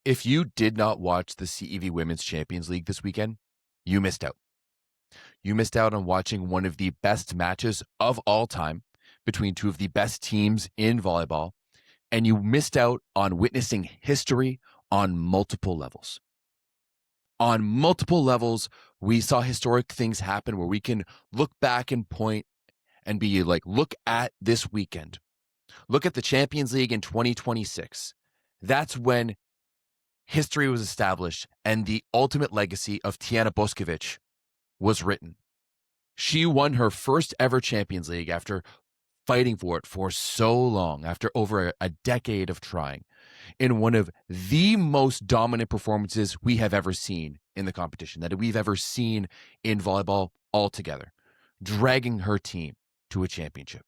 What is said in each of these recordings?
If you did not watch the CEV Women's Champions League this weekend, you missed out. You missed out on watching one of the best matches of all time between two of the best teams in volleyball, and you missed out on witnessing history on multiple levels. On multiple levels, we saw historic things happen where we can look back and point and be like, look at this weekend. Look at the Champions League in 2026. That's when history was established and the ultimate legacy of Tijana Boskovic was written. She won her first ever Champions League after fighting for it for so long, after over a decade of trying, in one of the most dominant performances we have ever seen in the competition, that we've ever seen in volleyball altogether, dragging her team to a championship.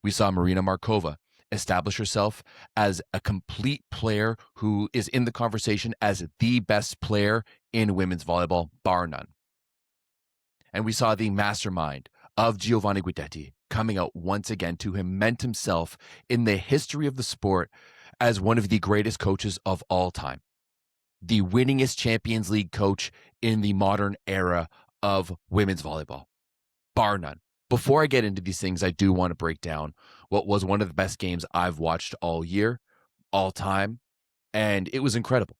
We saw Marina Markova establish herself as a complete player who is in the conversation as the best player in women's volleyball, bar none. And we saw the mastermind of Giovanni Guidetti coming out once again to cement himself in the history of the sport as one of the greatest coaches of all time. The winningest Champions League coach in the modern era of women's volleyball, bar none. Before I get into these things, I do want to break down what was one of the best games I've watched all year, all time, and it was incredible.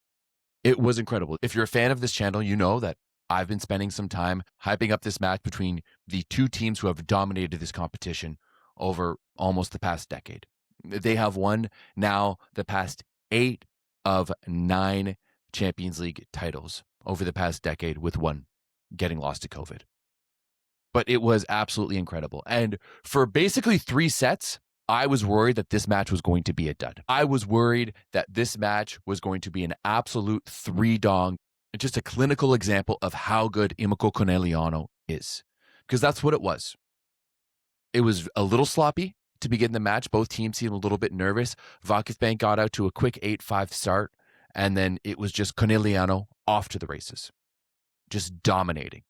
It was incredible. If you're a fan of this channel, you know that I've been spending some time hyping up this match between the two teams who have dominated this competition over almost the past decade. They have won now the past 8 of 9 Champions League titles over the past decade, with one getting lost to COVID. But it was absolutely incredible. And for basically 3 sets, I was worried that this match was going to be a dud. I was worried that this match was going to be an absolute 3-dong, just a clinical example of how good Imoko Conegliano is. Because that's what it was. It was a little sloppy to begin the match. Both teams seemed a little bit nervous. Vakifbank got out to a quick 8-5 start, and then it was just Conegliano off to the races. Just dominating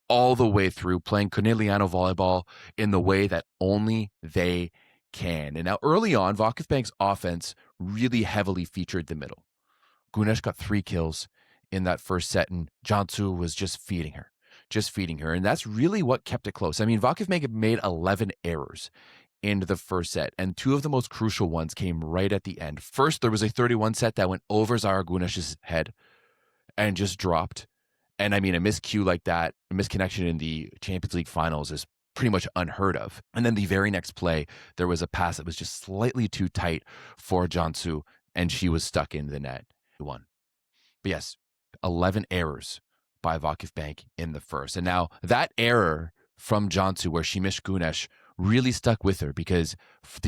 all the way through, playing Conegliano volleyball in the way that only they can. And now early on, Vakifbank's offense really heavily featured the middle. Gunesh got 3 kills in that first set, and Jansu was just feeding her. And that's really what kept it close. I mean, Vakifbank made 11 errors in the first set, and 2 of the most crucial ones came right at the end. First, there was a 31 set that went over Zara Gunesh's head and just dropped. And I mean, a miscue like that, a misconnection in the Champions League finals is pretty much unheard of. And then the very next play, there was a pass that was just slightly too tight for Jansu, and she was stuck in the net. Won. But yes, 11 errors by Vakifbank in the first. And now that error from Jansu, where she missed Gunesh, really stuck with her, because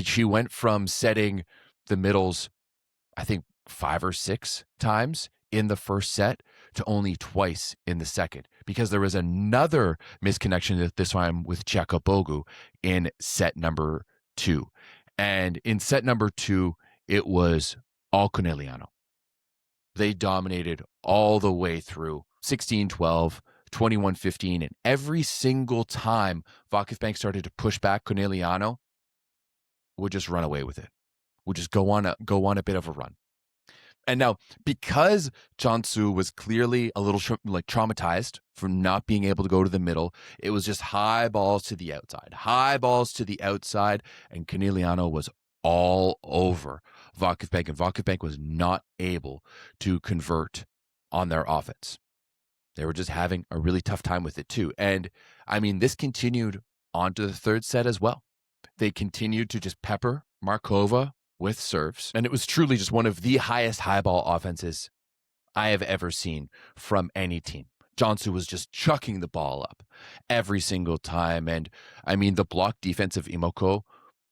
she went from setting the middles, I think 5 or 6 times in the first set to only twice in the second, because there was another misconnection this time with Chakobogu in set number 2. And in set number 2, it was all Conegliano. They dominated all the way through 16-12, 21-15, and every single time Vakifbank started to push back, Conegliano would just run away with it. Would just go on a bit of a run. And now, because Jansu was clearly a little traumatized from not being able to go to the middle, it was just high balls to the outside, and Conegliano was all over Vakifbank, and Vakifbank was not able to convert on their offense. They were just having a really tough time with it too. And I mean, this continued on to the third set as well. They continued to just pepper Markova with serves, and it was truly just one of the highest high ball offenses I have ever seen from any team. Jansu was just chucking the ball up every single time, and I mean, the block defense of Imoko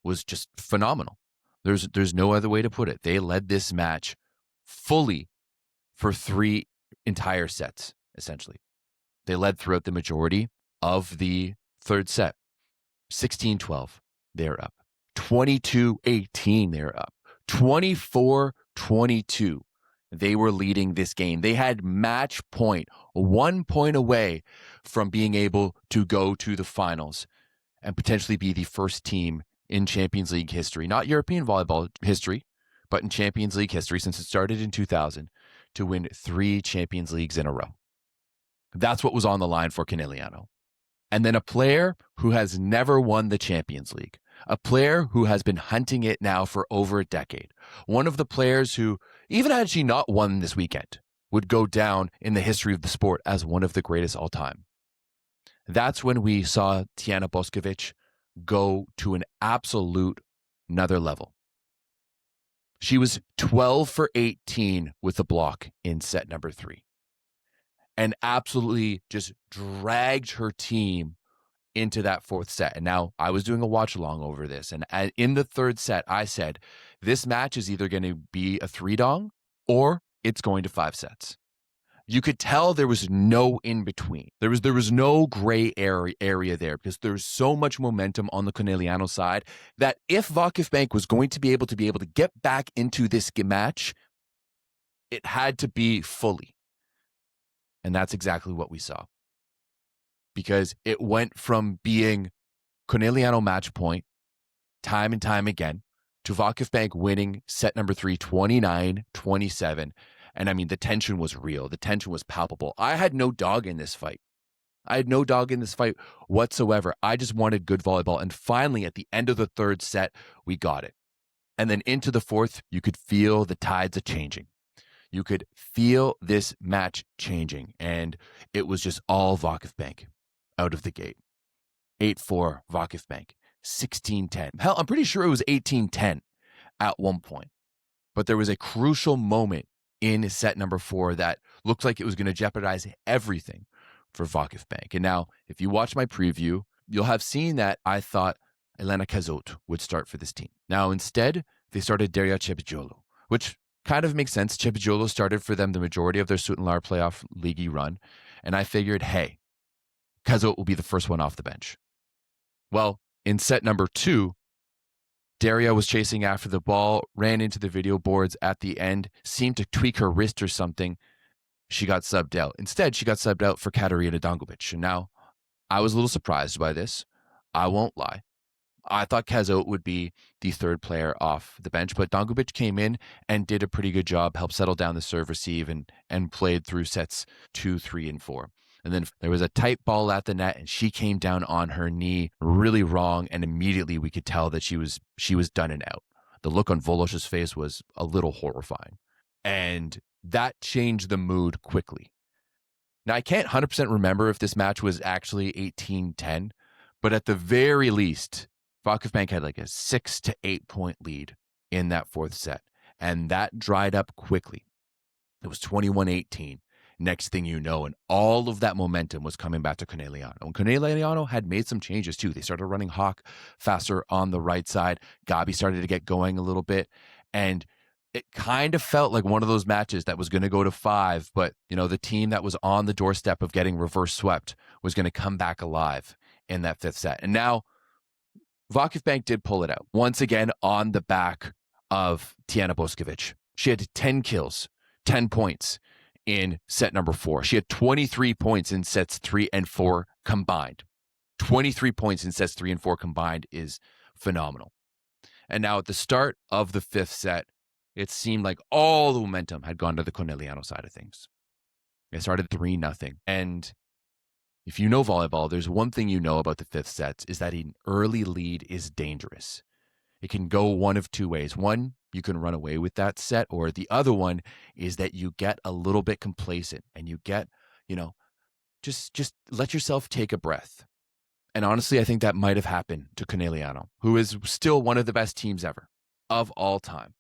was just phenomenal. There's no other way to put it. They led this match fully for 3 entire sets, essentially. They led throughout the majority of the third set. 16-12, they're up. 22-18, they're up. 24-22, they were leading this game. They had match point, 1 point away from being able to go to the finals and potentially be the first team in Champions League history, not European volleyball history, but in Champions League history, since it started in 2000, to win 3 Champions Leagues in a row. That's what was on the line for Conegliano. And then a player who has never won the Champions League, a player who has been hunting it now for over a decade, one of the players who, even had she not won this weekend, would go down in the history of the sport as one of the greatest all time. That's when we saw Tijana Boskovic go to an absolute another level. She was 12 for 18 with a block in set number 3 and absolutely just dragged her team into that 4th set. And now I was doing a watch along over this. And in the 3rd set, I said, this match is either going to be a 3-dong or it's going to 5 sets. You could tell there was no in between. There was no gray area there because there's so much momentum on the Conegliano side that if Vakifbank was going to be able to get back into this match, it had to be fully. And that's exactly what we saw. Because it went from being Conegliano match point time and time again to Vakifbank winning set number 3, 29-27. And I mean, the tension was real. The tension was palpable. I had no dog in this fight. I had no dog in this fight whatsoever. I just wanted good volleyball. And finally, at the end of the 3rd set, we got it. And then into the 4th, you could feel the tides of changing. You could feel this match changing. And it was just all Vakifbank out of the gate. 8-4 Vakifbank, 16-10. Hell, I'm pretty sure it was 18-10 at one point. But there was a crucial moment in set number 4 that looked like it was going to jeopardize everything for Vakifbank. And now, if you watch my preview, you'll have seen that I thought Elena Cazot would start for this team. Now, instead, they started Daria Cepigiolo, which kind of makes sense. Cepigiolo started for them the majority of their Sutenlar playoff league run. And I figured, hey, Cazot will be the first one off the bench. Well, in set number 2, Daria was chasing after the ball, ran into the video boards at the end, seemed to tweak her wrist or something. She got subbed out. Instead, she got subbed out for Katarina Dangubic. And now, I was a little surprised by this. I won't lie. I thought Cazot would be the 3rd player off the bench, but Dangubic came in and did a pretty good job, helped settle down the serve receive and played through sets 2, 3, and 4. And then there was a tight ball at the net, and she came down on her knee really wrong, and immediately we could tell that she was done and out. The look on Volos's face was a little horrifying, and that changed the mood quickly. Now, I can't 100% remember if this match was actually 18-10, but at the very least, Vakifbank had like a 6 to 8 point lead in that 4th set, and that dried up quickly. It was 21-18. Next thing you know, and all of that momentum was coming back to Conegliano. And Conegliano had made some changes too. They started running Hawk faster on the right side. Gabi started to get going a little bit. And it kind of felt like one of those matches that was going to go to 5, but the team that was on the doorstep of getting reverse swept was going to come back alive in that 5th set. And now Vakifbank did pull it out. Once again, on the back of Tijana Boskovic. She had 10 kills, 10 points in set number 4. She had 23 points in sets 3 and 4 combined. 23 points in sets 3 and 4 combined is phenomenal. And now at the start of the 5th set, it seemed like all the momentum had gone to the Conegliano side of things. It started 3-0. And if you know volleyball, there's one thing you know about the 5th sets is that an early lead is dangerous. It can go one of 2 ways. One, you can run away with that set, or the other one is that you get a little bit complacent and you get, just let yourself take a breath. And honestly, I think that might have happened to Conegliano, who is still one of the best teams ever of all time,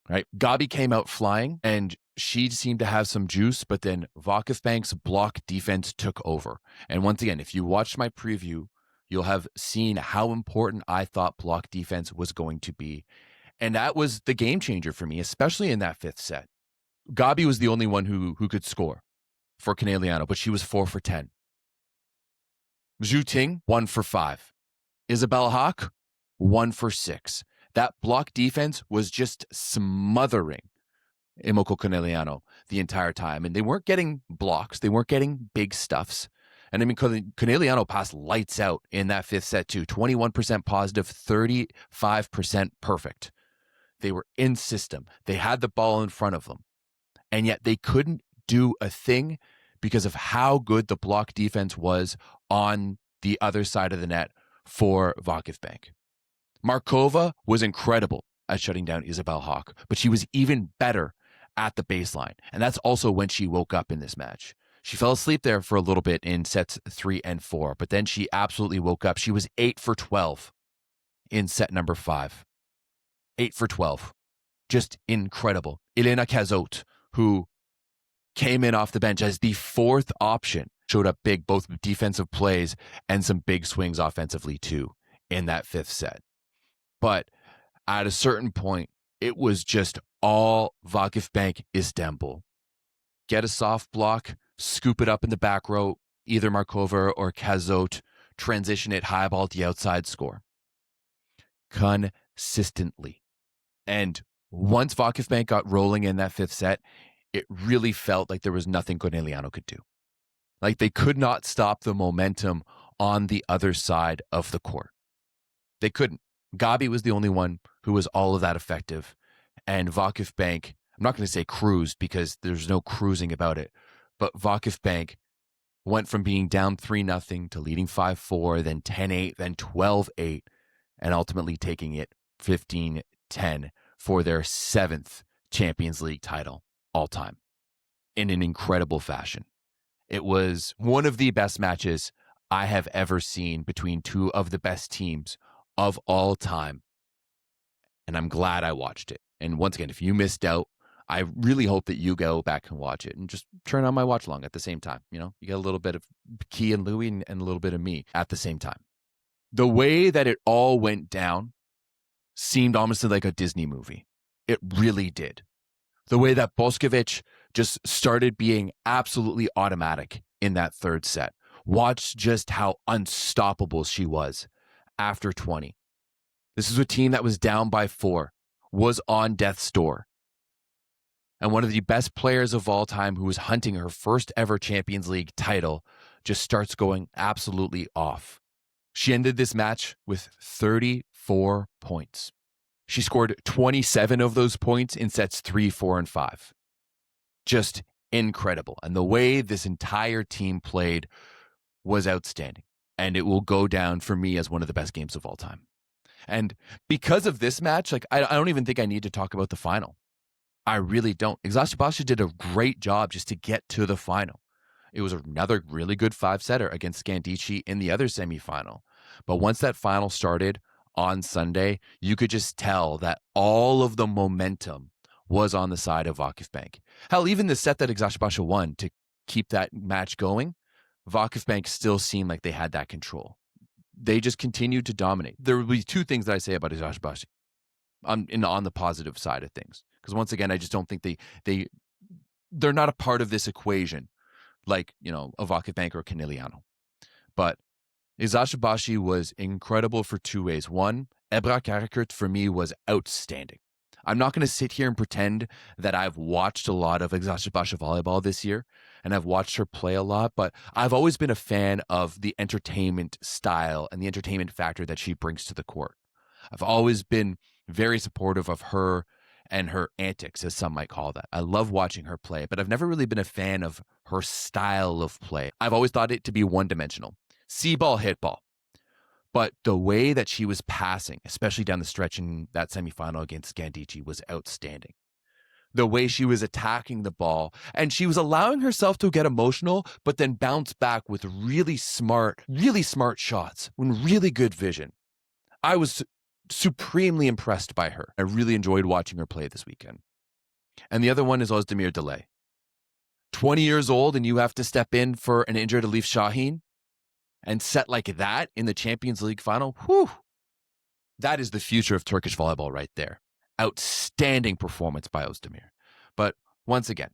right? Gabi came out flying and she seemed to have some juice, but then Vakifbank's block defense took over. And once again, if you watched my preview, you'll have seen how important I thought block defense was going to be. And that was the game changer for me, especially in that 5th set. Gabi was the only one who could score for Conegliano, but she was 4 for 10. Zhu Ting, 1 for 5. Isabel Haak, 1 for 6. That block defense was just smothering Imoko Conegliano the entire time. And they weren't getting blocks. They weren't getting big stuffs. And I mean, Conegliano passed lights out in that 5th set too. 21% positive, 35% perfect. They were in system. They had the ball in front of them. And yet they couldn't do a thing because of how good the block defense was on the other side of the net for Vakifbank. Markova was incredible at shutting down Isabel Hawk, but she was even better at the baseline. And that's also when she woke up in this match. She fell asleep there for a little bit in sets 3 and 4, but then she absolutely woke up. She was 8 for 12 in set number 5. 8 for 12. Just incredible. Elena Cazot, who came in off the bench as the fourth option, showed up big, both with defensive plays and some big swings offensively too in that 5th set. But at a certain point, it was just all Vakifbank Istanbul. Get a soft block, scoop it up in the back row, either Markova or Cazot, transition it, high ball to the outside, score. Consistently. And once Vakifbank got rolling in that 5th set, it really felt like there was nothing Corneliano could do. Like they could not stop the momentum on the other side of the court. They couldn't. Gabi was the only one who was all of that effective. And Vakifbank, I'm not going to say cruised because there's no cruising about it, but Vakifbank went from being down 3-0 to leading 5-4, then 10-8, then 12-8, and ultimately taking it 15-10 for their 7th Champions League title all time in an incredible fashion. It was one of the best matches I have ever seen between two of the best teams of all time. And I'm glad I watched it. And once again, if you missed out, I really hope that you go back and watch it and just turn on my watch along at the same time. You know, you get a little bit of Key and Louie and a little bit of me at the same time. The way that it all went down seemed almost like a Disney movie. It really did. The way that Boskovic just started being absolutely automatic in that 3rd set. Watch just how unstoppable she was after 20. This is a team that was down by 4, was on death's door. And one of the best players of all time who was hunting her first ever Champions League title just starts going absolutely off. She ended this match with 34 points. She scored 27 of those points in sets 3, 4, and 5. Just incredible. And the way this entire team played was outstanding. And it will go down for me as one of the best games of all time. And because of this match, I don't even think I need to talk about the final. I really don't. Eczacıbaşı did a great job just to get to the final. It was another really good 5-setter against Guidetti in the other semifinal. But once that final started on Sunday, you could just tell that all of the momentum was on the side of Vakifbank. Hell, even the set that Eczacıbaşı won to keep that match going, Vakifbank still seemed like they had that control. They just continued to dominate. There will be 2 things that I say about Eczacıbaşı on the positive side of things. Because once again, I just don't think they're not a part of this equation like, you know, a Vakifbank or Corneliano. But Eczacıbaşı was incredible for 2 ways. One, Ebra Karakurt for me was outstanding. I'm not going to sit here and pretend that I've watched a lot of Eczacıbaşı volleyball this year and I've watched her play a lot, but I've always been a fan of the entertainment style and the entertainment factor that she brings to the court. I've always been very supportive of her and her antics, as some might call that. I love watching her play, but I've never really been a fan of her style of play. I've always thought it to be one-dimensional. See ball, hit ball. But the way that she was passing, especially down the stretch in that semifinal against Guidetti, was outstanding. The way she was attacking the ball, and she was allowing herself to get emotional, but then bounce back with really smart shots and really good vision. I was supremely impressed by her. I really enjoyed watching her play this weekend. And the other one is Özdemir Delay. 20 years old and you have to step in for an injured Elif Şahin and set like that in the Champions League final. Whew. That is the future of Turkish volleyball right there. Outstanding performance by Özdemir. But once again,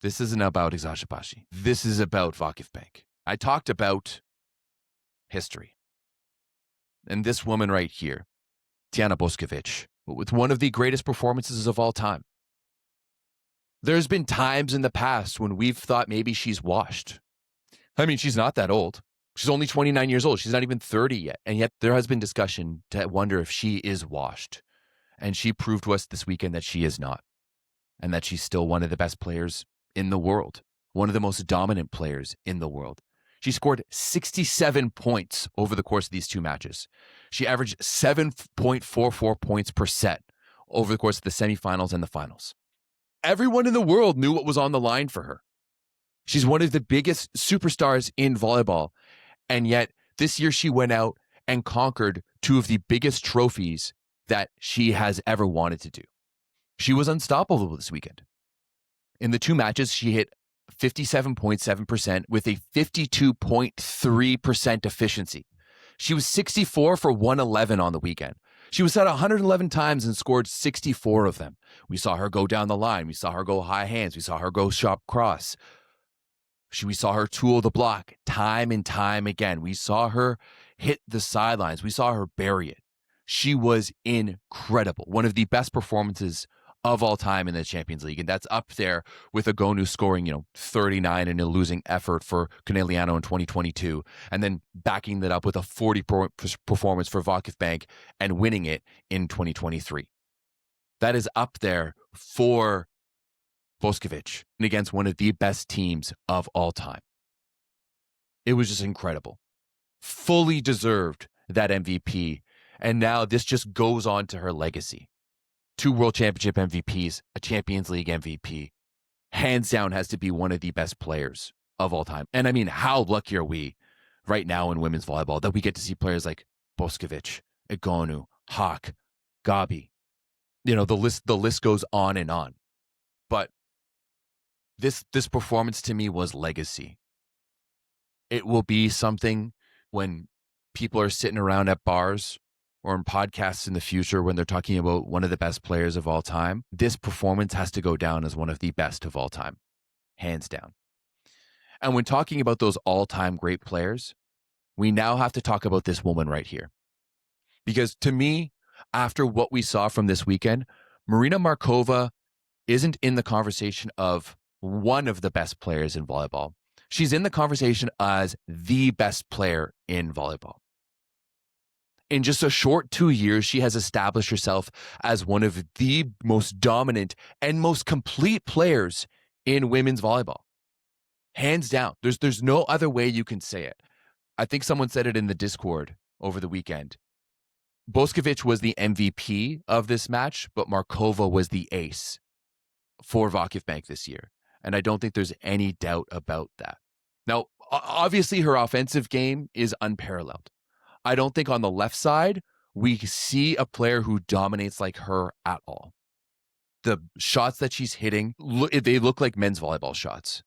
this isn't about Eczacıbaşı. This is about Vakifbank. I talked about history. And this woman right here, Tijana Boskovic, with one of the greatest performances of all time. There's been times in the past when we've thought maybe she's washed. I mean, she's not that old. She's only 29 years old. She's not even 30 yet. And yet there has been discussion to wonder if she is washed. And she proved to us this weekend that she is not, and that she's still one of the best players in the world, one of the most dominant players in the world. She scored 67 points over the course of these two matches. She averaged 7.44 points per set over the course of the semifinals and the finals. Everyone in the world knew what was on the line for her. She's one of the biggest superstars in volleyball. And yet this year she went out and conquered two of the biggest trophies that she has ever wanted to do. She was unstoppable this weekend. In the two matches, she hit 57.7% with a 52.3% efficiency. She was 64 for 111 on the weekend. She was set 111 times and scored 64 of them. We saw her go down the line. We saw her go high hands. We saw her go shop cross. We saw her tool the block time and time again. We saw her hit the sidelines. We saw her bury it. She was incredible. One of the best performances of all time in the Champions League. And that's up there with Agonu scoring, 39 in a losing effort for Conegliano in 2022. And then backing that up with a 40-point performance for Vakifbank and winning it in 2023. That is up there for Boskovic against one of the best teams of all time. It was just incredible. Fully deserved that MVP. And now this just goes on to her legacy. 2 World Championship MVPs, a Champions League MVP. Hands down has to be one of the best players of all time. And I mean, how lucky are we right now in women's volleyball that we get to see players like Boskovic, Agonu, Hawk, Gabi. The list goes on and on. But this performance to me was legacy. It will be something when people are sitting around at bars or in podcasts in the future when they're talking about one of the best players of all time. This performance has to go down as one of the best of all time, hands down. And when talking about those all-time great players, we now have to talk about this woman right here. Because to me, after what we saw from this weekend, Marina Markova isn't in the conversation of one of the best players in volleyball. She's in the conversation as the best player in volleyball. In just a short 2 years, she has established herself as one of the most dominant and most complete players in women's volleyball. Hands down. There's no other way you can say it. I think someone said it in the Discord over the weekend. Boskovic was the MVP of this match, but Markova was the ace for Vakifbank this year. And I don't think there's any doubt about that. Now, obviously, her offensive game is unparalleled. I don't think on the left side, we see a player who dominates like her at all. The shots that she's hitting, they look like men's volleyball shots.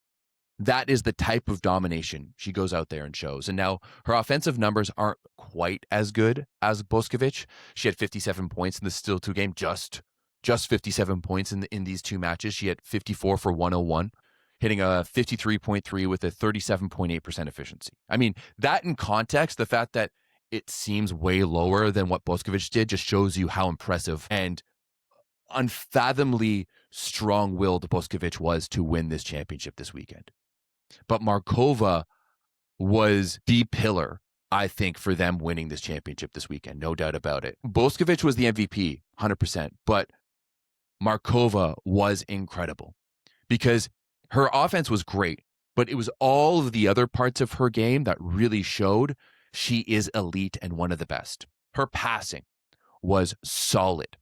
That is the type of domination she goes out there and shows. And now her offensive numbers aren't quite as good as Boskovic. She had 57 points in the still two game, just 57 points in these two matches. She had 54 for 101, hitting a 53.3 with a 37.8% efficiency. I mean, that in context, the fact that it seems way lower than what Boskovic did just shows you how impressive and unfathomably strong-willed Boskovic was to win this championship this weekend. But Markova was the pillar, I think, for them winning this championship this weekend. No doubt about it. Boskovic was the MVP, 100%, but Markova was incredible because her offense was great, but it was all of the other parts of her game that really showed she is elite and one of the best. Her passing was solid.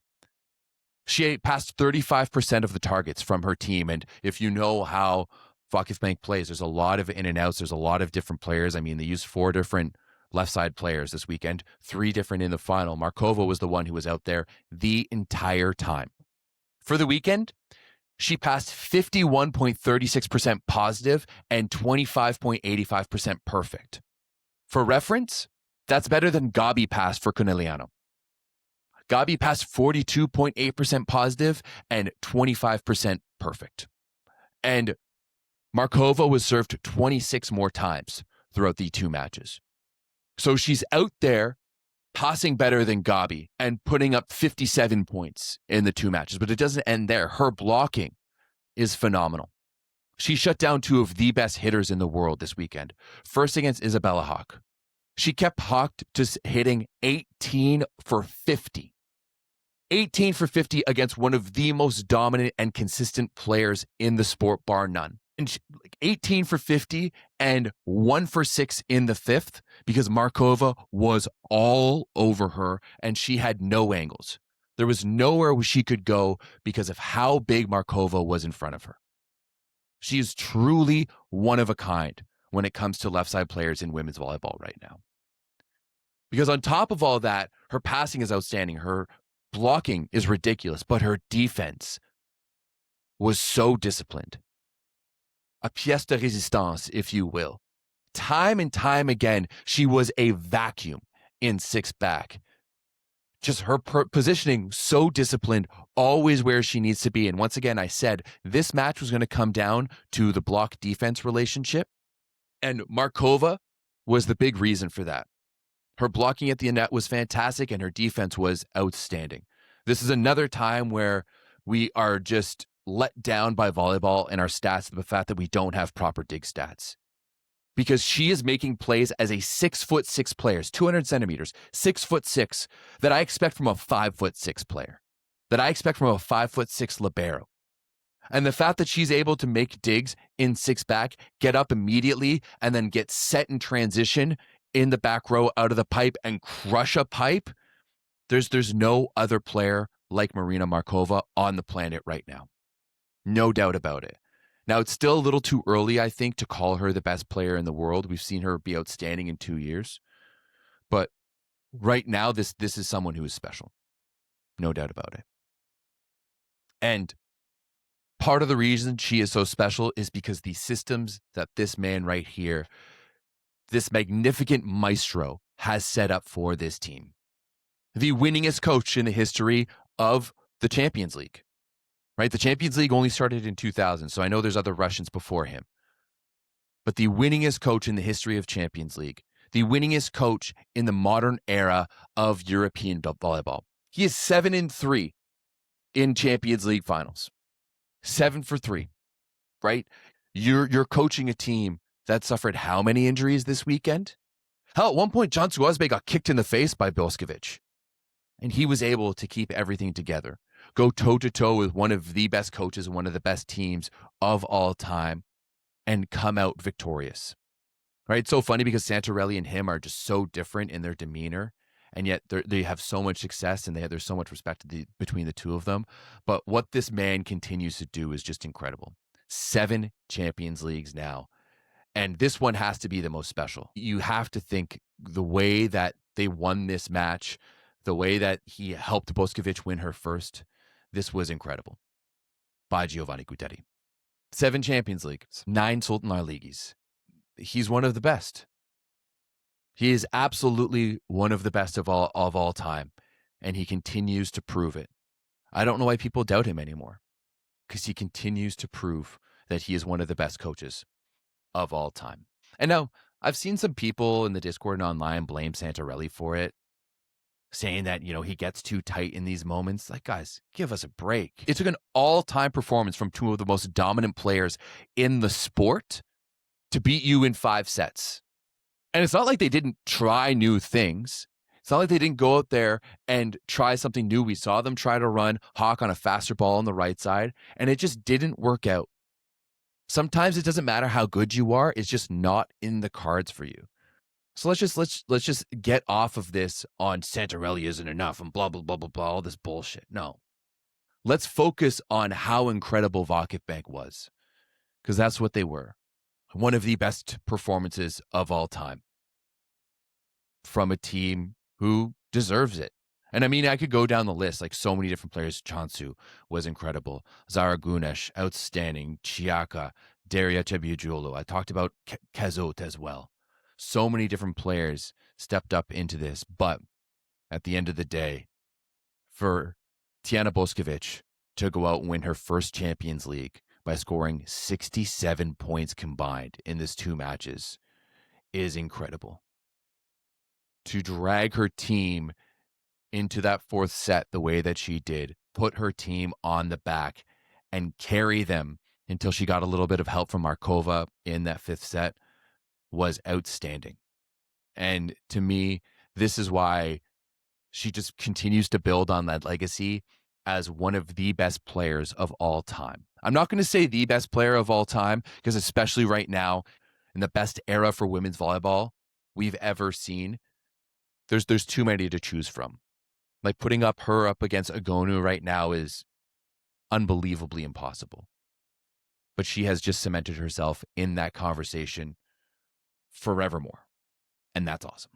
She passed 35% of the targets from her team. And if you know how Vakifbank plays, there's a lot of in and outs. There's a lot of different players. I mean, they used 4 different left side players this weekend, 3 different in the final. Markova was the one who was out there the entire time. For the weekend, she passed 51.36% positive and 25.85% perfect. For reference, that's better than Gabi passed for Conegliano. Gabi passed 42.8% positive and 25% perfect. And Markova was served 26 more times throughout the 2 matches. So she's out there passing better than Gabi and putting up 57 points in the 2 matches. But it doesn't end there. Her blocking is phenomenal. She shut down 2 of the best hitters in the world this weekend. First against Isabella Hawk. She kept Hawk to hitting 18 for 50 18 for 50 against one of the most dominant and consistent players in the sport, bar none. And 18 for 50 and 1 for 6 in the fifth because Markova was all over her and she had no angles. There was nowhere where she could go because of how big Markova was in front of her. She is truly one of a kind when it comes to left side players in women's volleyball right now. Because on top of all that, her passing is outstanding. Her blocking is ridiculous, but her defense was so disciplined. A pièce de résistance, if you will. Time and time again, she was a vacuum in six back. Just her positioning so disciplined, always where she needs to be. And once again, I said this match was going to come down to the block defense relationship. And Markova was the big reason for that. Her blocking at the net was fantastic and her defense was outstanding. This is another time where we are just let down by volleyball and our stats, the fact that we don't have proper dig stats. Because she is making plays as a 6'6" player, 200 centimeters, 6'6", that I expect from a 5'6" player, that I expect from a 5'6" libero. And the fact that she's able to make digs in six back, get up immediately, and then get set in transition in the back row out of the pipe and crush a pipe, there's no other player like Marina Markova on the planet right now. No doubt about it. Now, it's still a little too early, I think, to call her the best player in the world. We've seen her be outstanding in 2 years. But right now, this is someone who is special. No doubt about it. And part of the reason she is so special is because the systems that this man right here, this magnificent maestro, has set up for this team. The winningest coach in the history of the Champions League. Right? The Champions League only started in 2000, so I know there's other Russians before him. But the winningest coach in the history of Champions League, the winningest coach in the modern era of European volleyball. He is 7-3 in Champions League finals. 7 for 3, right? You're coaching a team that suffered how many injuries this weekend? Hell, at one point, John Suozbe got kicked in the face by Boskovic. And he was able to keep everything together. Go toe-to-toe with one of the best coaches and one of the best teams of all time and come out victorious. Right? It's so funny because Santarelli and him are just so different in their demeanor, and yet they have so much success and there's so much respect between the two of them. But what this man continues to do is just incredible. 7 Champions Leagues now. And this one has to be the most special. You have to think the way that they won this match, the way that he helped Boskovic win her first, this was incredible. By Giovanni Guidetti. 7 Champions Leagues, 9 Sultan Ligis. He's one of the best. He is absolutely one of the best of all time, and he continues to prove it. I don't know why people doubt him anymore, because he continues to prove that he is one of the best coaches of all time. And now, I've seen some people in the Discord and online blame Santarelli for it, saying that, he gets too tight in these moments. Like, guys, give us a break. It took an all-time performance from two of the most dominant players in the sport to beat you in 5 sets. And it's not like they didn't try new things. It's not like they didn't go out there and try something new. We saw them try to run Hawk on a faster ball on the right side, and it just didn't work out. Sometimes it doesn't matter how good you are. It's just not in the cards for you. So let's just get off of this on Santarelli isn't enough and blah, blah, blah, blah, blah, all this bullshit. No. Let's focus on how incredible Vakifbank was, because that's what they were. One of the best performances of all time from a team who deserves it. And I mean, I could go down the list, like so many different players. Chansu was incredible. Zara Gunesh, outstanding. Chiaka, Daria Chebiugiolu. I talked about Kazot as well. So many different players stepped up into this. But at the end of the day, for Tijana Boskovic to go out and win her first Champions League by scoring 67 points combined in this 2 matches is incredible. To drag her team into that 4th set the way that she did, put her team on the back and carry them until she got a little bit of help from Markova in that 5th set was outstanding. And to me, this is why She just continues to build on that legacy as one of the best players of all time. I'm not going to say the best player of all time, because especially right now, in the best era for women's volleyball we've ever seen, there's too many to choose from. Like, putting her up against Agonu right now is unbelievably impossible. But she has just cemented herself in that conversation forevermore. And that's awesome.